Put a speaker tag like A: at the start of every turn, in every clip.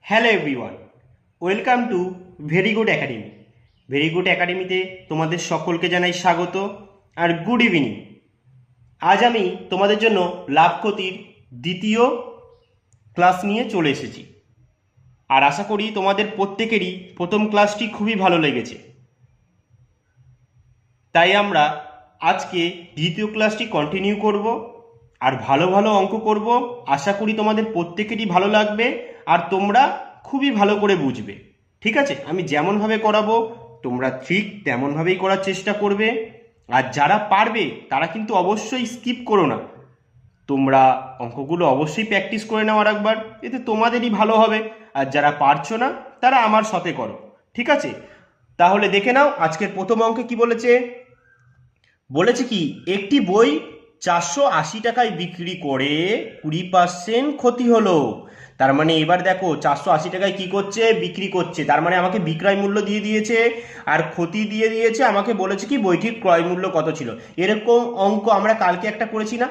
A: Hello everyone, welcome to very good academy. Very good একাডেমিতে তোমাদের সকলকে জানাই স্বাগত আর গুড ইভিনিং। আজ আমি তোমাদের জন্য লাভ ক্ষতির দ্বিতীয় ক্লাস নিয়ে চলে এসেছি, আর আশা করি তোমাদের প্রত্যেকেরই প্রথম ক্লাসটি খুবই ভালো লেগেছে। তাই আমরা আজকে দ্বিতীয় ক্লাসটি কন্টিনিউ করব আর ভালো ভালো অঙ্ক করব। আশা করি তোমাদের প্রত্যেকেরই ভালো লাগবে আর তোমরা খুবই ভালো করে বুঝবে। ঠিক আছে, আমি যেমনভাবে করাবো তোমরা ঠিক তেমনভাবেই করার চেষ্টা করবে। আর যারা পারবে তারা কিন্তু অবশ্যই স্কিপ করো না, তোমরা অঙ্কগুলো অবশ্যই প্র্যাকটিস করে নাও আর একবার, এতে তোমাদেরই ভালো হবে। আর যারা পারছো না তারা আমার সাথে করো। ঠিক আছে, তাহলে দেখে নাও আজকের প্রথম অঙ্কে কি বলেছে। বলেছে কি, একটি বই 480 টাকায় বিক্রি করে 20% ক্ষতি হলো। তার মানে এবার দেখো 480 টাকায় কি করছে, বিক্রি করছে। তার মানে আমাকে বিক্রয় মূল্য দিয়ে দিয়েছে আর ক্ষতি দিয়ে দিয়েছে। আমাকে বলেছে কি বইটির ক্রয় মূল্য কত ছিল। এরকম অঙ্ক আমরা কালকে একটা করেছি না,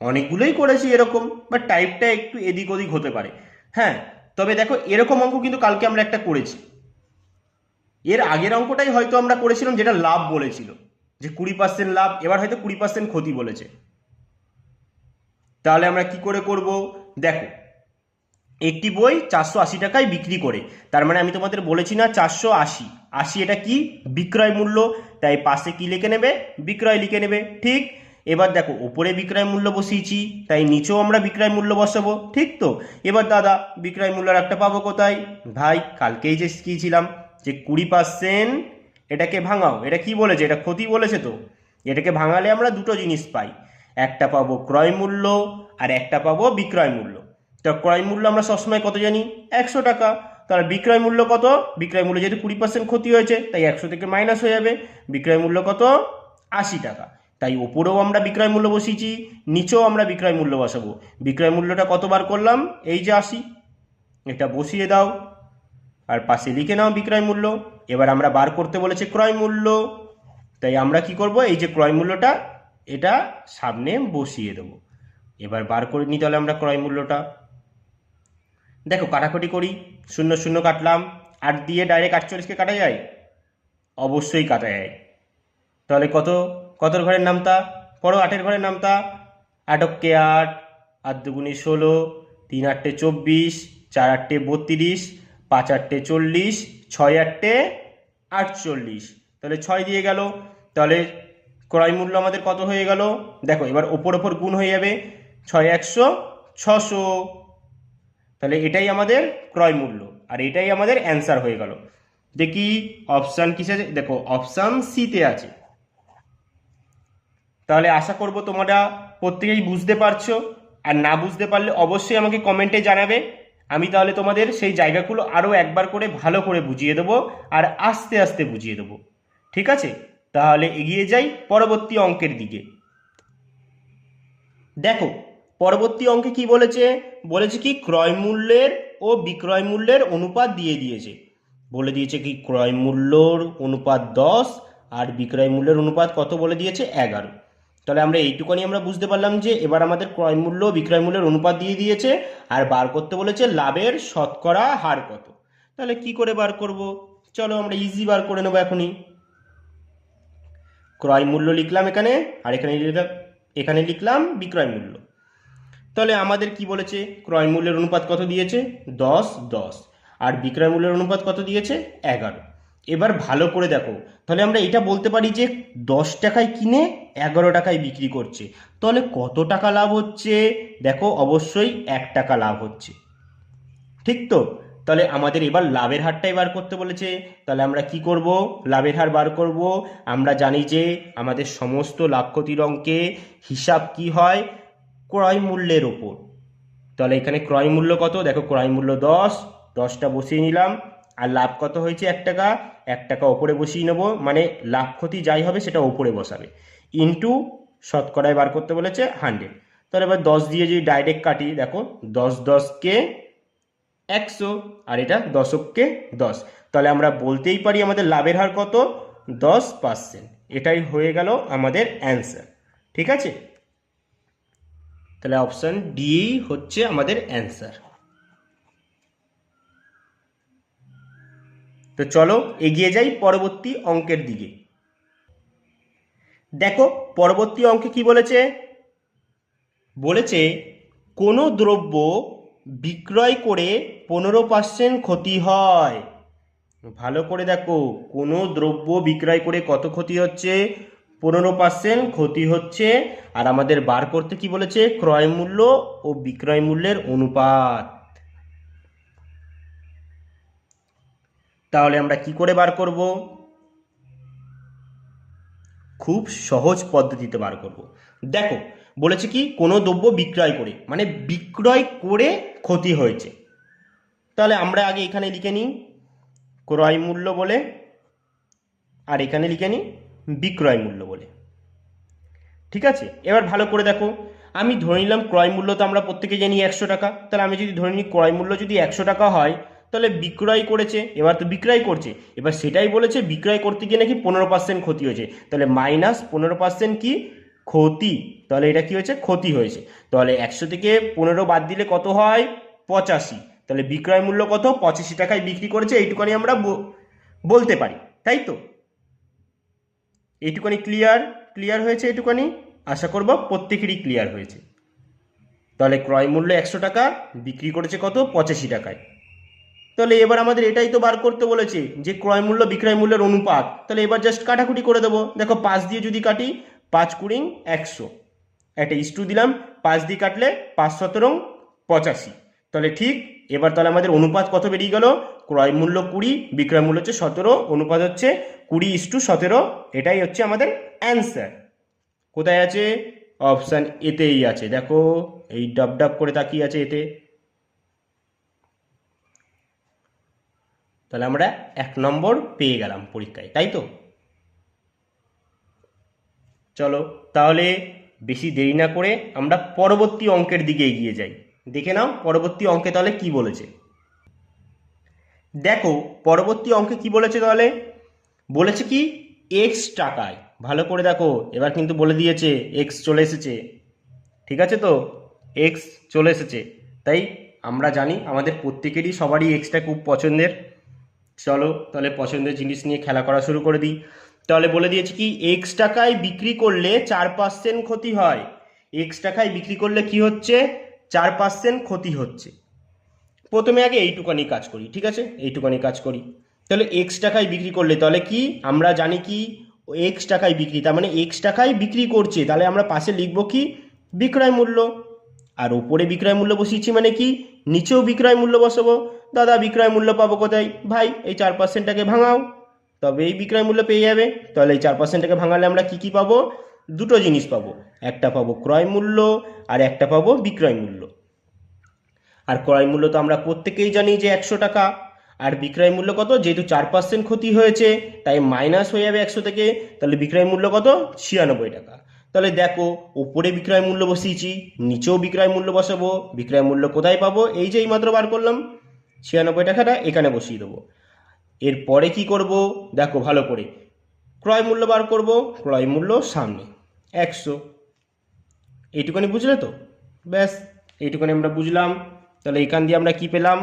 A: অনেকগুলোই করেছি এরকম, বাট টাইপটা একটু এদিক ওদিক হতে পারে। হ্যাঁ, তবে দেখো এরকম অঙ্ক কিন্তু কালকে আমরা একটা করেছি। এর আগের অঙ্কটাই হয়তো আমরা করেছিলাম, যেটা লাভ বলেছিল যে 20% লাভ, এবার হয়তো 20% ক্ষতি বলেছে। তাহলে আমরা কি করে করব, দেখো একটি বই 480 টাকায় বিক্রি করে, তার মানে আমি তোমাদের বলেছি না 480, 80 এটা কি বিক্রয় মূল্য, তাই পাশে কি লিখে নেবে, বিক্রয় লিখে নেবে। ঠিক, এবার দেখো ওপরে বিক্রয় মূল্য বসিয়েছি, তাই নিচেও আমরা বিক্রয় মূল্য বসাবো। ঠিক তো, এবার দাদা বিক্রয় মূল্যের একটা পাবো কোথায়, ভাই কালকেই যে শিখিয়েছিলাম যে 20%, এটাকে ভাঙাও। এটা কি বলেছে, এটা ক্ষতি বলেছে, তো এটাকে ভাঙালে আমরা দুটো জিনিস পাই, একটা পাবো ক্রয় মূল্য আর একটা পাবো বিক্রয় মূল্য। তো ক্রয় মূল্য আমরা সবসময় কত জানি, 100 টাকা। তাহলে বিক্রয় মূল্য কত, বিক্রয় মূল্য যেহেতু 20% ক্ষতি হয়েছে তাই 100 থেকে মাইনাস হয়ে যাবে, বিক্রয় মূল্য কত, 80 টাকা। তাই ওপরেও আমরা বিক্রয় মূল্য বসিয়েছি, নিচেও আমরা বিক্রয় মূল্য বসাবো। বিক্রয় মূল্যটা কতবার করলাম, এই যে 80, এটা বসিয়ে দাও আর পাশে লিখে নাও বিক্রয় মূল্য। এবার আমরা বার করতে বলেছে ক্রয় মূল্য, তাই আমরা কি করব, এই যে ক্রয় মূল্যটা এটা সামনে বসিয়ে দেবো। এবার বার করে নিতে হলে আমরা ক্রয় মূল্যটা, দেখো কাটাকুটি করি, শূন্য শূন্য কাটলাম, 8 দিয়ে ডাইরেক্ট 48কে কাটা যায়, অবশ্যই কাটা যায়। তাহলে কত, কতর ঘরের নামতা পড়ো, 8-এর ঘরের নামতা, 8-কে 8, 8 দুগুণে 16, 3 8-টে 24, 4 8-টে 32, 5 8-টে 40, 6 8-টে 48, তাহলে 6 দিয়ে গেল। তাহলে ক্রয় মূল্য আমাদের কত হয়ে গেল, দেখো এবার ওপর ওপর গুণ হয়ে যাবে, 6 100 600, তাহলে এটাই আমাদের ক্রয় মূল্য আর এটাই আমাদের অ্যান্সার হয়ে গেল। দেখি অপশান কিসে, দেখো অপশান সিতে আছে। তাহলে আশা করব তোমরা প্রত্যেকেই বুঝতে পারছো, আর না বুঝতে পারলে অবশ্যই আমাকে কমেন্টে জানাবে। আমি তাহলে তোমাদের সেই জায়গাগুলো আরও একবার করে ভালো করে বুঝিয়ে দেবো আর আস্তে আস্তে বুঝিয়ে দেবো। ঠিক আছে, তাহলে এগিয়ে যাই পরবর্তী অঙ্কের দিকে। দেখো পরবর্তী অঙ্কে কি বলেছে, বলেছে কি ক্রয় মূল্যের ও বিক্রয় মূল্যের অনুপাত দিয়ে দিয়েছে। বলে দিয়েছে কি ক্রয় মূল্যর অনুপাত 10 আর বিক্রয় মূল্যের অনুপাত কত বলে দিয়েছে 11। তাহলে আমরা এইটুকুনি আমরা বুঝতে পারলাম যে এবার আমাদের ক্রয় মূল্য বিক্রয় মূল্যের অনুপাত দিয়ে দিয়েছে আর বার করতে বলেছে লাভের শতকরা হার কত। তাহলে কি করে বার করব, চলো আমরা ইজি বার করে নেবো এখনই। ক্রয় মূল্য লিখলাম এখানে, আর এখানে লিখলাম বিক্রয় মূল্য। তাহলে আমাদের কি বলেছে, ক্রয় মূল্যের অনুপাত কত দিয়েছে 10 10, আর বিক্রয় মূল্যের অনুপাত কত দিয়েছে 11। এবার ভালো করে দেখো, তাহলে আমরা এটা বলতে পারি যে 10 টাকায় কিনে 11 টাকায় বিক্রি করছে, তাহলে কত টাকা লাভ হচ্ছে, দেখো অবশ্যই 1 টাকা লাভ হচ্ছে। ঠিক তো, তাহলে আমাদের এবার লাভের হারটাই বার করতে বলেছে। তাহলে আমরা কি করব, লাভের হার বার করব। আমরা জানি যে আমাদের সমস্ত লাভ ক্ষতির অঙ্কে হিসাব কি হয়, ক্রয় মূল্যের ওপর। তাহলে এখানে ক্রয় মূল্য কত, দেখো ক্রয় মূল্য 10, 10টা বসিয়ে নিলাম, আর লাভ কত হয়েছে 1 টাকা, 1 টাকা ওপরে বসিয়ে নেব, মানে লাভ ক্ষতি যাই হবে সেটা ওপরে বসাবে, ইন্টু শতকরায় বার করতে বলেছে 100। তাহলে এবার 10 দিয়ে যদি ডাইরেক্ট কাটি, দেখো 10 10-কে 100 আর এটা দশককে 10, তাহলে আমরা বলতেই পারি আমাদের লাভের হার কত 10%। এটাই হয়ে গেল আমাদের অ্যান্সার। ঠিক আছে, তাহলে অপশান ডি হচ্ছে আমাদের অ্যান্সার। তো চলো এগিয়ে যাই পরবর্তী অঙ্কের দিকে। দেখো পরবর্তী অঙ্কে কি বলেছে, বলেছে কোনো দ্রব্য বিক্রয় করে 15% ক্ষতি হয়। ভালো করে দেখো, কোনো দ্রব্য বিক্রয় করে কত ক্ষতি হচ্ছে, 15% ক্ষতি হচ্ছে। আর আমাদের বার করতে কি বলেছে, ক্রয় মূল্য ও বিক্রয় মূল্যের অনুপাত। তাহলে আমরা কি করে বার করব, খুব সহজ পদ্ধতিতে বার করব। দেখো বলেছে কি কোনো দ্রব্য বিক্রয় করে, মানে বিক্রয় করে ক্ষতি হয়েছে। তাহলে আমরা আগে এখানে লিখে নিই ক্রয় মূল্য বলে, আর এখানে লিখে নিই বিক্রয় মূল্য বলে। ঠিক আছে, এবার ভালো করে দেখো, আমি ধরে নিলাম ক্রয় মূল্য তো আমরা প্রত্যেকে জানি 100 টাকা। তাহলে আমি যদি ধরে নিই ক্রয় মূল্য যদি 100 টাকা হয়, তাহলে বিক্রয় করেছে, এবার তো বিক্রয় করছে, এবার সেটাই বলেছে বিক্রয় করতে গিয়ে নাকি 15% ক্ষতি হয়েছে। তাহলে -15% কি ক্ষতি, তাহলে এটা কি হয়েছে, ক্ষতি হয়েছে। তাহলে 100 থেকে 15 বাদ দিলে কত হয়, 85। তাহলে বিক্রয় মূল্য কত, 85 টাকায় বিক্রি করেছে, এইটুকানি আমরা বলতে পারি, তাই তো? এইটুকানি ক্লিয়ার হয়েছে, এইটুকানি আশা করব প্রত্যেকেরই ক্লিয়ার হয়েছে। তাহলে ক্রয় মূল্য 100 টাকা, বিক্রি করেছে কত, 85 টাকায়। তাহলে এবার আমাদের এটাই তো বার করতে বলেছে যে ক্রয় মূল্য বিক্রয় মূল্যের অনুপাত। তাহলে এবার জাস্ট কাটাকুটি করে দেবো। দেখো 5 দিয়ে যদি কাটি, 5 কুড়ি 100, একটা ইস্টু দিলাম, 5 দিয়ে কাটলে 5 17 85। তাহলে ঠিক, এবার তাহলে আমাদের অনুপাত কত বেরিয়ে গেল, ক্রয় মূল্য 20, বিক্রয় মূল্য হচ্ছে 17, অনুপাত হচ্ছে 20:17। এটাই হচ্ছে আমাদের অ্যান্সার। কোথায় আছে, অপশান এতেই আছে। দেখো এই ডাব ডাব করে তাকিয়ে আছে এতে। তাহলে আমরা 1 নম্বর পেয়ে গেলাম পরীক্ষায়, তাই তো? চলো তাহলে বেশি দেরি না করে আমরা পরবর্তী অঙ্কের দিকে এগিয়ে যাই। দেখে নাও পরবর্তী অঙ্কে তাহলে কি বলেছে। দেখো পরবর্তী অঙ্কে কি বলেছে, তাহলে বলেছে কি x টাকায়। ভালো করে দেখো, এবার কিন্তু বলে দিয়েছে x চলে এসেছে, ঠিক আছে তো, x চলে এসেছে। তাই আমরা জানি আমাদের প্রত্যেকেরই সবারই এক্সটা খুব পছন্দের। চলো তাহলে পছন্দের জিনিস নিয়ে খেলা করা শুরু করে দিই। তাহলে বলে দিয়েছে কি x টাকায় বিক্রি করলে 4% ক্ষতি হয়। x টাকায় বিক্রি করলে কি হচ্ছে, 4% ক্ষতি হচ্ছে। প্রথমে আগে এইটুকানি কাজ করি, ঠিক আছে, এইটুকানি কাজ করি। তাহলে x টাকায় বিক্রি করলে, তাহলে কি আমরা জানি কি x টাকায় বিক্রি, তার মানে x টাকায় বিক্রি করছে, তাহলে আমরা পাশে লিখবো কি বিক্রয় মূল্য। আর উপরে বিক্রয় মূল্য বসিয়েছি মানে কি নিচেও বিক্রয় মূল্য বসাবো। দাদা বিক্রয় মূল্য পাবো কোথায়, ভাই এই 4%টাকে ভাঙাও, তবে এই বিক্রয় মূল্য পেয়ে যাবে। তাহলে এই 4%টাকে ভাঙালে আমরা কি কি পাবো, দুটো জিনিস পাবো, একটা পাবো ক্রয় মূল্য আর একটা পাবো বিক্রয় মূল্য। আর ক্রয় মূল্য তো আমরা প্রত্যেকেই জানি যে 100 টাকা, আর বিক্রয় মূল্য কত, যেহেতু 4% ক্ষতি হয়েছে তাই মাইনাস হয়ে যাবে 100 থেকে, তাহলে বিক্রয় মূল্য কত, 96 টাকা। তাহলে দেখো উপরে বিক্রয় মূল্য বসিয়েছি, নিচেও বিক্রয় মূল্য বসাবো। বিক্রয় মূল্য কোথায় পাবো, এই যে এইমাত্র বার করলাম 96 টাকাটা এখানে বসিয়ে দেবো। এরপরে কি করব, দেখো ভালো করে ক্রয় মূল্য বার করব, ক্রয় মূল্য সামনে 100। এইটুখানি বুঝলে তো, ব্যাস এইটুখানি আমরা বুঝলাম। তাহলে এখান দিয়ে আমরা কি পেলাম,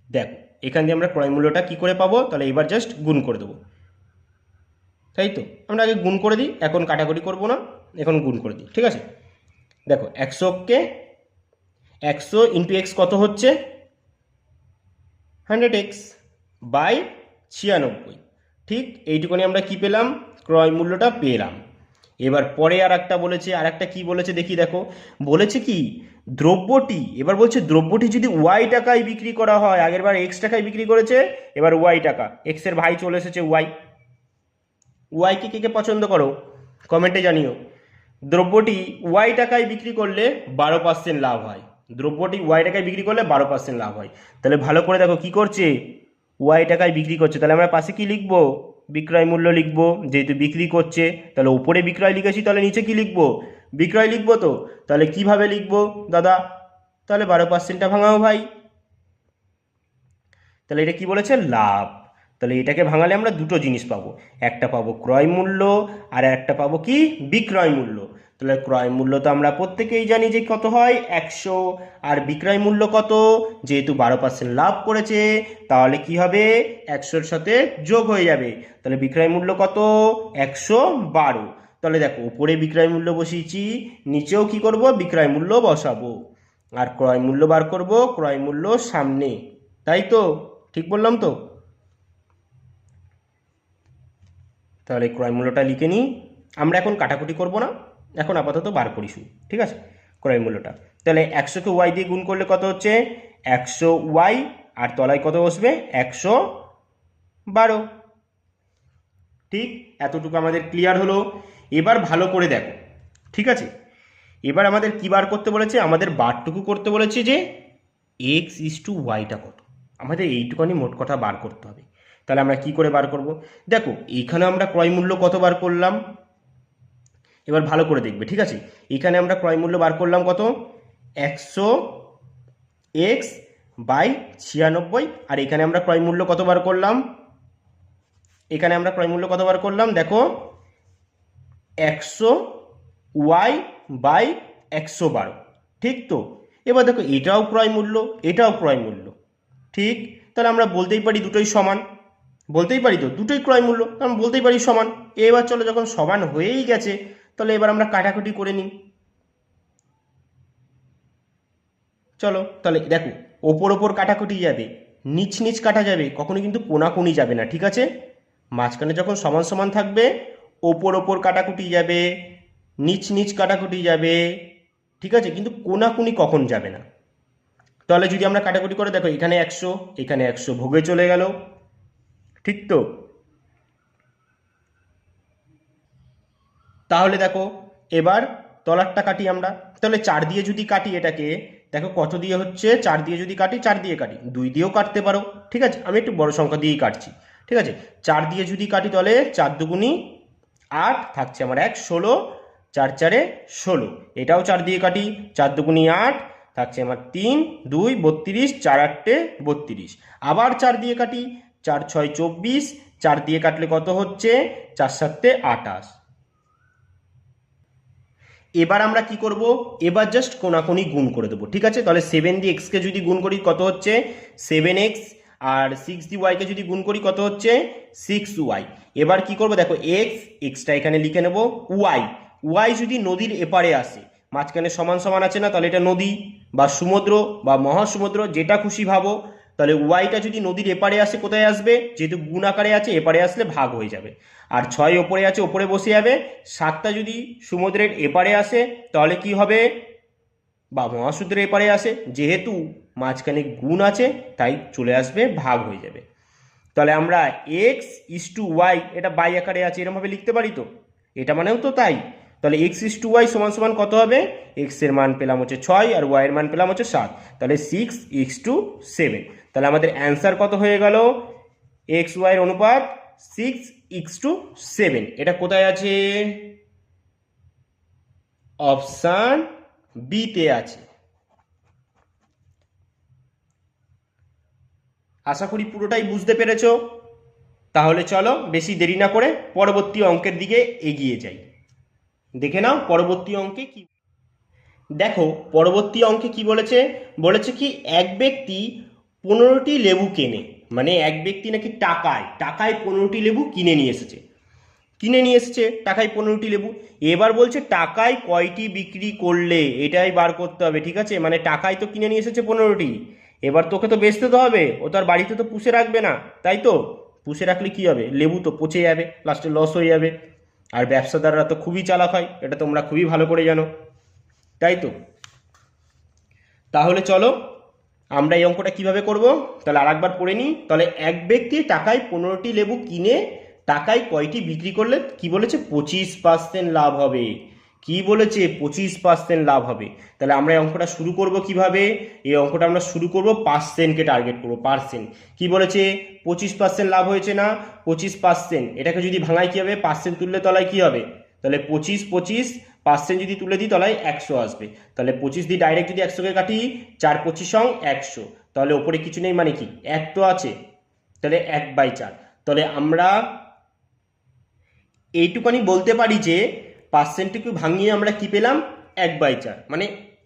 A: দেখো এখান দিয়ে আমরা ক্রয় মূল্যটা কি করে পাবো, তাহলে এবার জাস্ট গুণ করে দেবো, তাই তো? আমরা আগে গুণ করে দিই, এখন কাটাকুটি করব না, এখন গুণ করে দিই, ঠিক আছে। দেখো 100কে 100 ইন্টু এক্স কত হচ্ছে, 100x বাই 96। ঠিক এইটুকুনি আমরা কি পেলাম, ক্রয় মূল্যটা পেলাম। এবার পরে আর একটা বলেছে, আর একটা কি বলেছে দেখি, দেখো বলেছে কি দ্রব্যটি, এবার বলছে দ্রব্যটি যদি ওয়াই টাকায় বিক্রি করা হয়, আগের বার এক্স টাকায় বিক্রি করেছে, এবার ওয়াই টাকা, এক্স এর ভাই চলে এসেছে ওয়াই। ওয়াইকে কে কে পছন্দ করো কমেন্টে জানিও। দ্রব্যটি ওয়াই টাকায় বিক্রি করলে 12% লাভ হয়, দ্রব্যটি ওয়াই টাকায় বিক্রি করলে 12% লাভ হয়। তাহলে ভালো করে দেখো কি করছে, ওয়াই টাকায় বিক্রি করছে, তাহলে আমরা পাশে কি লিখবো, বিক্রয় মূল্য লিখবো, যেহেতু বিক্রি করছে। তাহলে উপরে বিক্রয় লিখেছি, তাহলে নিচে কি লিখবো, বিক্রয় লিখবো। তো তাহলে কিভাবে লিখবো দাদা, তাহলে 12%টা ভাঙাও ভাই। তাহলে এটা কি বলেছে, লাভ। তাহলে এটাকে ভাঙালে আমরা দুটো জিনিস পাবো, একটা পাবো ক্রয় মূল্য আর একটা পাবো কি বিক্রয় মূল্য। তাহলে ক্রয় মূল্য তো আমরা প্রত্যেকেই জানি যে কত হয় 100, আর বিক্রয় মূল্য কত, যেহেতু 12% লাভ করেছে তাহলে কি হবে 100-র সাথে যোগ হয়ে যাবে, তাহলে বিক্রয় মূল্য কত 112। তাহলে দেখো উপরে বিক্রয় মূল্য বসিয়েছি, নিচেও কি করব বিক্রয় মূল্য বসাবো, আর ক্রয় মূল্য বার করব ক্রয় মূল্য সামনে, তাই তো ঠিক বললাম তো? তাহলে ক্রয় মূল্যটা লিখে নিই, আমরা এখন কাটাকুটি করব না, এখন আপাতত বার করি শুধু, ঠিক আছে ক্রয় মূল্যটা। তাহলে 100কে ওয়াই দিয়ে গুণ করলে কত হচ্ছে 100 ওয়াই, আর তলায় কত বসবে 112। ঠিক এতটুকু আমাদের ক্লিয়ার হলো। এবার ভালো করে দেখো, ঠিক আছে এবার আমাদের কি বার করতে বলেছে, আমাদের বারটুকু করতে বলেছে যে এক্স ইস টু ওয়াইটা কত, আমাদের এইটুখানি মোট কথা বার করতে হবে। তাহলে আমরা কি করে বার করব, দেখো এইখানে আমরা ক্রয় মূল্য কত বার করলাম, এবার ভালো করে দেখবে, ঠিক আছে এখানে আমরা ক্রয় মূল্য বার করলাম কত 100 এক্স বাই 96, আর এখানে আমরা ক্রয় মূল্য কত বার করলাম, এখানে আমরা ক্রয় মূল্য কত বার করলাম দেখো 100 ওয়াই বাই 112, ঠিক তো? এবার দেখো এটাও ক্রয় মূল্য এটাও ক্রয় মূল্য, ঠিক? তাহলে আমরা বলতেই পারি দুটোই সমান, বলতেই পারি তো দুটোই ক্রয় মূল্য, আমরা বলতেই পারি সমান। এবার চলো যখন সমান হয়েই গেছে তাহলে এবার আমরা কাটাকুটি করে নিই। চলো তাহলে দেখো ওপর ওপর কাটাকুটি যাবে, নিচ নিচ কাটা যাবে, কখনো কিন্তু কোনাকুনি যাবে না, ঠিক আছে? মাঝখানে যখন সমান সমান থাকবে ওপর ওপর কাটাকুটি যাবে, নিচ নিচ কাটাকুটি যাবে, ঠিক আছে, কিন্তু কোনাকুনি কখন যাবে না। তাহলে যদি আমরা কাটাকুটি করে দেখো এখানে 100 এখানে 100 ভোগে চলে গেল, ঠিক তো? তাহলে দেখো এবার তলারটা কাটি আমরা, তাহলে 4 দিয়ে যদি কাটি এটাকে, দেখো কত দিয়ে হচ্ছে 4 দিয়ে যদি কাটি, 4 দিয়ে কাটি 2 দিয়েও কাটতে পারো, ঠিক আছে আমি একটু বড় সংখ্যা দিয়েই কাটছি, ঠিক আছে 4 দিয়ে যদি কাটি তাহলে 4 দুগুণি 8 থাকছে আমার 1 16, 4 4 16, এটাও 4 দিয়ে কাটি 4 দুগুণি 8 থাকছে আমার 3 2 32, 4 8 32, আবার 4 দিয়ে কাটি 4 6 24, 4 দিয়ে কাটলে কত হচ্ছে 4 7 28। এবার আমরা কি করব, এবার জাস্ট কোনাকুনি গুণ করে দেবো, ঠিক আছে? তাহলে 7 দিয়ে এক্সকে যদি গুণ করি কত হচ্ছে 7x, আর 6 দিয়ে ওয়াইকে যদি গুণ করি কত হচ্ছে 6y। এবার কি করব দেখো এক্সটা এখানে লিখে নেব, ওয়াই যদি নদীর এপারে আসে, মাঝখানে সমান সমান আছে না, তাহলে এটা নদী বা সমুদ্র বা মহাসমুদ্র যেটা খুশি ভাবো, তাহলে ওয়াইটা যদি নদীর এপারে আসে কোথায় আসবে, যেহেতু গুণ আকারে আছে এপারে আসলে ভাগ হয়ে যাবে, আর 6 ওপরে আছে ওপরে বসে যাবে, 7টা যদি সমুদ্রের এপারে আসে তাহলে কি হবে, বা মহাসমুদ্রের এপারে আসে যেহেতু মাঝখানে গুণ আছে তাই চলে আসবে ভাগ হয়ে যাবে। তাহলে আমরা এক্স ইস টু ওয়াই এটা বাই আকারে আছে এরকমভাবে লিখতে পারি তো, এটা মানেও তো তাই। তাহলে এক্স ইস টু ওয়াই সমান সমান কত হবে, এক্স এর মান পেলাম হচ্ছে 6 আর ওয়াই এর মান পেলাম হচ্ছে 7, তাহলে 6:7। তাহলে আমাদের অ্যান্সার কত হয়ে গেল, এক্স ওয়াই এর অনুপাত 6:7। এটা কোথায় আছে, অপশান বিতে আছে। আশা করি পুরোটাই বুঝতে পেরেছো। তাহলে চলো বেশি দেরি না করে পরবর্তী অঙ্কের দিকে এগিয়ে যাই। দেখে নাও পরবর্তী অঙ্কে কি, দেখো পরবর্তী অঙ্কে কি বলেছে, বলেছে কি এক ব্যক্তি 15টি লেবু কেনে, মানে এক ব্যক্তি নাকি টাকায় 15টি লেবু কিনে নিয়ে এসেছে টাকায় 15টি লেবু। এবার বলছে টাকায় কয়টি বিক্রি করলে, এটাই বার করতে হবে, ঠিক আছে? মানে টাকায় তো কিনে নিয়ে এসেছে 15টি, এবার তোকে তো বেচতে তো হবে, ও তো আর বাড়িতে তো পুষে রাখবে না, তাই তো? পুষে রাখলে কি হবে, লেবু তো পচে যাবে, লাস্টে লস হয়ে যাবে, আর ব্যবসাদাররা তো খুবই চালাক হয়, এটা তোমরা খুবই ভালো করে জানো, তাই তো? তাহলে চলো আমরা এই অঙ্কটা কিভাবে করব, তাহলে আরেকবার পড়ে নিই। তাহলে এক ব্যক্তি টাকায় 15টি লেবু কিনে টাকায় কয়টি বিক্রি করলে কি বলেছে 25% লাভ হবে, কি বলেছে 25% লাভ হবে। তাহলে আমরা এই অঙ্কটা শুরু করব কিভাবে, এই অঙ্কটা আমরা শুরু করব পার্সেন্টকে টার্গেট করব, পার্সেন্ট কি বলেছে 25% লাভ হয়েছে না, 25%, এটাকে যদি ভাঙাই কি হবে, পার্সেন্ট তুললে তলায় কি হবে, তাহলে 25% যদি তুলে দিই তাহলে 100 আসবে, তাহলে 25 দিয়ে ডাইরেক্ট যদি 100কে কাটি 4 25 100, তাহলে ওপরে কিছু নেই মানে কি 1 তো আছে, তাহলে 1/4, তাহলে আমরা এইটুকানি বলতে পারি যে পার্সেন্টটুকু ভাঙিয়ে আমরা কি পেলাম 1/4, মানে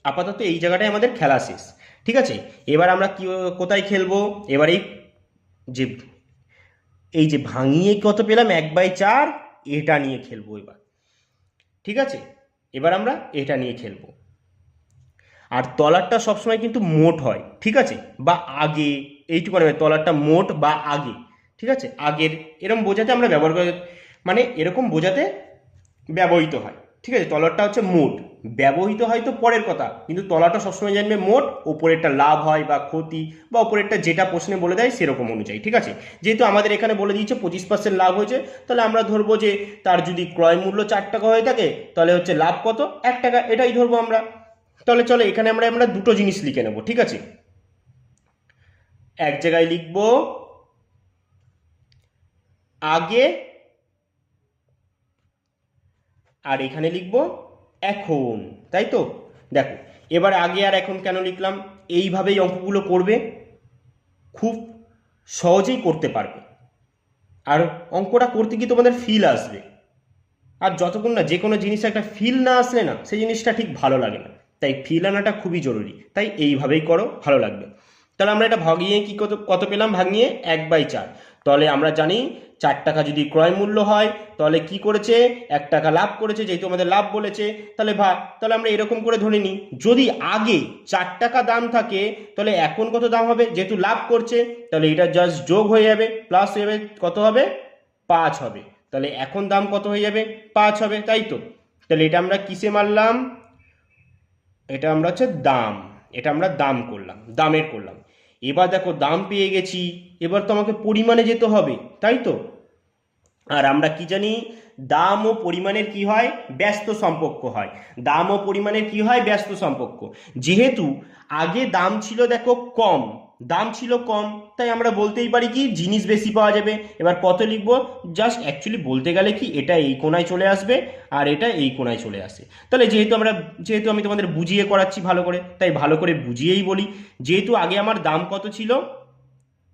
A: আপাতত এই জায়গাটায় আমাদের খেলা শেষ। ঠিক আছে, এবার আমরা কি কোথায় খেলবো, এবার যে এই যে ভাঙিয়ে কত পেলাম 1/4, এটা নিয়ে খেলবো এবার। ঠিক আছে, এবার আমরা এটা নিয়ে খেলবো। আর তলারটা সবসময় কিন্তু মোট হয়, ঠিক আছে, বা আগে, এইটুকু তলারটা মোট বা আগে, ঠিক আছে, আগের, এরকম বোঝাতে আমরা ব্যবহার করে, মানে এরকম বোঝাতে ব্যবহৃত হয়। ঠিক আছে, তলারটা হচ্ছে মোট, ব্যবহৃত হয় তো পরের কথা, কিন্তু তলাটা সবসময় জানবে মোট, ওপরেরটা লাভ হয় বা ক্ষতি, বা ওপরেরটা যেটা প্রশ্নে বলে দেয় সেরকম অনুযায়ী। ঠিক আছে, যেহেতু আমাদের এখানে বলে দিয়েছে 25% লাভ হয়েছে, তাহলে আমরা ধরবো যে তার যদি ক্রয় মূল্য 4 টাকা হয়ে থাকে, তাহলে হচ্ছে লাভ কত, 1 টাকা, এটাই ধরবো আমরা। তাহলে চলো এখানে আমরা দুটো জিনিস লিখে নেব। ঠিক আছে, এক জায়গায় লিখব আগে, আর এখানে লিখব এখন, তাই তো। দেখো এবার আগে আর এখন কেন লিখলাম, এইভাবেই অঙ্কগুলো করবে, খুব সহজেই করতে পারবে, আর অঙ্কটা করতে গিয়ে তোমাদের ফিল আসবে। আর যতক্ষণ না যে কোনো জিনিসে একটা ফিল না আসলে না, সেই জিনিসটা ঠিক ভালো লাগে না, তাই ফিল আনাটা খুবই জরুরি, তাই এইভাবেই করো, ভালো লাগবে। তাহলে আমরা এটা ভাগিয়ে কি কত কত পেলাম, ভাগিয়ে 1/4। তাহলে আমরা জানি 4 টাকা যদি ক্রয় মূল্য হয়, তাহলে কি করেছে, 1 টাকা লাভ করেছে, যেহেতু আমাদের লাভ বলেছে। তাহলে আমরা এরকম করে ধরে নিই, যদি আগে 4 টাকা দাম থাকে, তাহলে এখন কত দাম হবে, যেহেতু লাভ করছে, তাহলে এটা জাস্ট যোগ হয়ে যাবে, প্লাস হয়ে যাবে, কত হবে, 5 হবে। তাহলে এখন দাম কত হয়ে যাবে, 5 হবে, তাই তো। তাহলে এটা আমরা কিসে মারলাম, এটা আমরা হচ্ছে দাম, এটা আমরা দাম করলাম, দামের করলাম। এবার দেখো দাম পেয়ে গেছি, এবার তো আমাকে পরিমাণে যেতে হবে, তাই তো। আর আমরা কি জানি, দাম ও পরিমাণের কি হয়, ব্যস্ত সম্পর্ক হয়। দাম ও পরিমাণের কি হয়, ব্যস্ত সম্পর্ক। যেহেতু আগে দাম ছিল দেখো কম, দাম ছিল কম, তাই আমরা বলতেই পারি কি জিনিস বেশি পাওয়া যাবে। এবার কত লিখবো, জাস্ট অ্যাকচুয়ালি বলতে গেলে কি এটা এই কোণায় চলে আসবে, আর এটা এই কোণায় চলে আসে। তাহলে যেহেতু আমি তোমাদের বুঝিয়ে করাচ্ছি ভালো করে, তাই ভালো করে বুঝিয়েই বলি। যেহেতু আগে আমার দাম কত ছিল,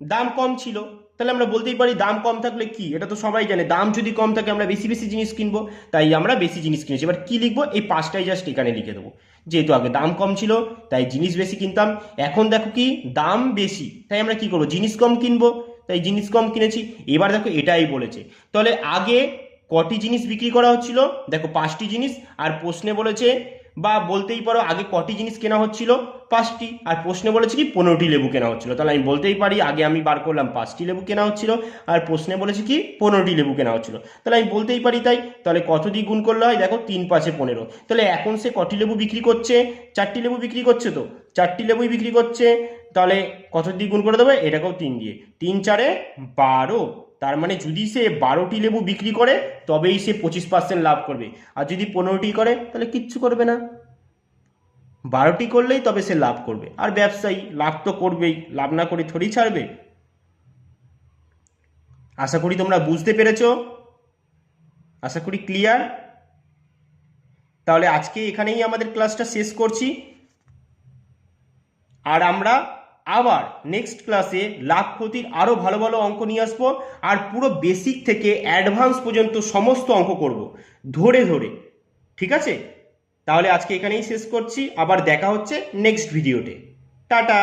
A: দাম কম ছিল, তাহলে আমরা বলতেই পারি দাম কম থাকলে কি, এটা তো সবাই জানে, দাম যদি কম থাকে আমরা বেশি বেশি জিনিস কিনবো, তাই আমরা বেশি জিনিস কিনেছি। এবার কি লিখবো, এই 5টাই জাস্ট এখানে লিখে দেবো। যেহেতু আগে দাম কম ছিল, তাই জিনিস বেশি কিনতাম, এখন দেখো কি দাম বেশি, তাই আমরা কি করবো, জিনিস কম কিনবো, তাই জিনিস কম কিনেছি। এবার দেখো এটাই বলেছে, তাহলে আগে কটি জিনিস বিক্রি করা হচ্ছিল, দেখো 5টি জিনিস, আর প্রশ্নে বলেছে, বা বলতেই পারো আগে কটি জিনিস কেনা হচ্ছিল, 5টি, আর প্রশ্নে বলেছে কি 15টি লেবু কেনা হচ্ছিল। তাহলে আমি বলতেই পারি আগে আমি বার করলাম 5টি লেবু কেনা হচ্ছিল, আর প্রশ্নে বলেছে কি 15টি লেবু কেনা হচ্ছিল, তাহলে আমি বলতেই পারি তাই। তাহলে কত দিয়ে গুণ করলে হয়, দেখো 3 5 15। তাহলে এখন সে কটি লেবু বিক্রি করছে, 4টি লেবু বিক্রি করছে, তো 4টি লেবুই বিক্রি করছে। তাহলে কত দিয়ে গুণ করে দেবে, এটাকেও 3 দিয়ে, 3 4 12। তার মানে যদি সে 12টি লেবু বিক্রি করে তবেই সে 25% লাভ করবে, আর যদি 15টি করে তাহলে কিচ্ছু করবে না। 12টি করলেই তবে সে লাভ করবে, আর ব্যবসায়ী লাভ তো করবেই, লাভ না করে থোড়ি ছাড়বে। আশা করি তোমরা বুঝতে পেরেছো, আশা করি ক্লিয়ার। তাহলে আজকে এখানেই আমাদের ক্লাসটা শেষ করছি, আর আমরা আবার নেক্সট ক্লাসে লাভ ক্ষতির আরও ভালো ভালো অঙ্ক নিয়ে আসবো, আর পুরো বেসিক থেকে অ্যাডভান্স পর্যন্ত সমস্ত অঙ্ক করব ধরে ধরে। ঠিক আছে, তাহলে আজকে এখানেই শেষ করছি, আবার দেখা হচ্ছে নেক্সট ভিডিওতে। টাটা।